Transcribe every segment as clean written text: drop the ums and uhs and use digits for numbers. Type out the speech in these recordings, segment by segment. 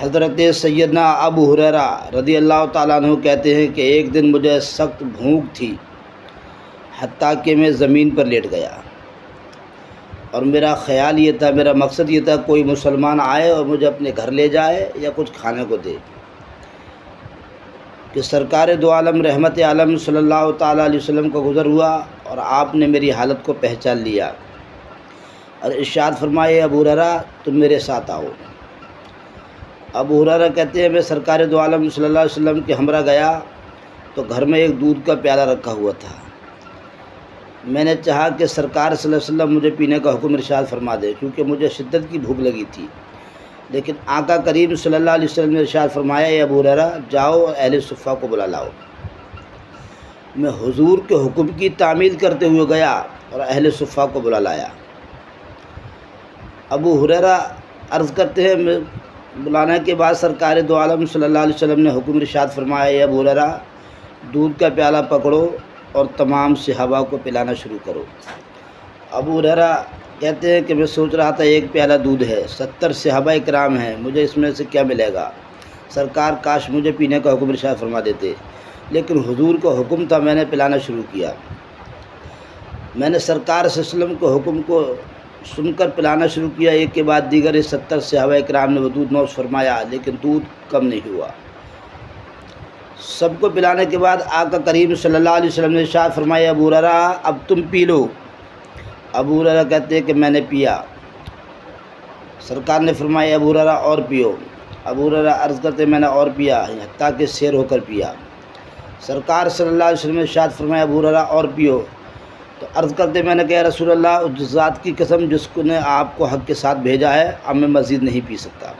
حضرت سیدنا ابو ہریرہ رضی اللہ تعالیٰ عنہ کہتے ہیں کہ ایک دن مجھے سخت بھوک تھی، حتیٰ کہ میں زمین پر لیٹ گیا، اور میرا خیال یہ تھا، میرا مقصد یہ تھا کوئی مسلمان آئے اور مجھے اپنے گھر لے جائے یا کچھ کھانے کو دے، کہ سرکار دو عالم رحمت عالم صلی اللہ تعالیٰ علیہ وسلم کا گزر ہوا اور آپ نے میری حالت کو پہچان لیا اور ارشاد فرمائے، ابو ہریرہ تم میرے ساتھ آؤ۔ ابو ہریرہ کہتے ہیں میں سرکار دو عالم صلی اللہ علیہ وسلم کے ہمراہ گیا تو گھر میں ایک دودھ کا پیالہ رکھا ہوا تھا۔ میں نے چاہا کہ سرکار صلی اللہ علیہ وسلم مجھے پینے کا حکم ارشاد فرما دے، کیونکہ مجھے شدت کی بھوک لگی تھی، لیکن آقا کریم صلی اللہ علیہ وسلم نے ارشاد فرمایا، اے ابو ہریرہ جاؤ اور اہل صفہ کو بلا لاؤ۔ میں حضور کے حکم کی تعمیل کرتے ہوئے گیا اور اہل صفہ کو بلا لایا۔ ابو ہریرہ عرض کرتے ہیں میں بلانے کے بعد سرکار دو عالم صلی اللہ علیہ وسلم نے حکم ارشاد فرمایا، اے ابو ہریرہ دودھ کا پیالہ پکڑو اور تمام صحابہ کو پلانا شروع کرو۔ ابو ہریرہ کہتے ہیں کہ میں سوچ رہا تھا ایک پیالہ دودھ ہے، 70 صحابہ اکرام ہیں، مجھے اس میں سے کیا ملے گا؟ سرکار کاش مجھے پینے کا حکم ارشاد فرما دیتے، لیکن حضور کا حکم تھا، میں نے پلانا شروع کیا۔ میں نے سرکار صلی اللہ علیہ وسلم کے حکم کو سن کر پلانا شروع کیا، ایک کے بعد دیگر 70 صحابہ اکرام نے وہ دودھ نوش فرمایا، لیکن دودھ کم نہیں ہوا۔ سب کو پلانے کے بعد آقا کریم صلی اللہ علیہ وسلم نے ارشاد فرمایا، ابو ہریرہ اب تم پی لو۔ ابو ہریرہ کہتے ہیں کہ میں نے پیا۔ سرکار نے فرمایا، ابو ہریرہ اور پیو۔ ابو ہریرہ عرض کرتے میں نے اور پیا، حتیٰ کہ سیر ہو کر پیا۔ سرکار صلی اللہ علیہ وسلم نے ارشاد فرمایا، ابو ہریرہ اور پیو۔ تو عرض کرتے میں نے کہا، رسول اللہ اس ذات کی قسم جس کو نے آپ کو حق کے ساتھ بھیجا ہے، اب میں مزید نہیں پی سکتا۔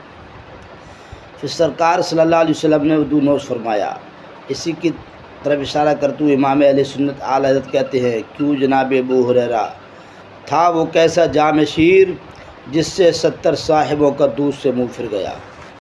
پھر سرکار صلی اللہ علیہ وسلم نے دودھ نوش فرمایا۔ اسی کی طرف اشارہ کرتے ہوئے امام اہل سنت اعلیٰ حضرت کہتے ہیں، کیوں جناب ابو ہریرہ تھا وہ کیسا جام شیر جس سے 70 صاحبوں کا دودھ سے منہ پھر گیا۔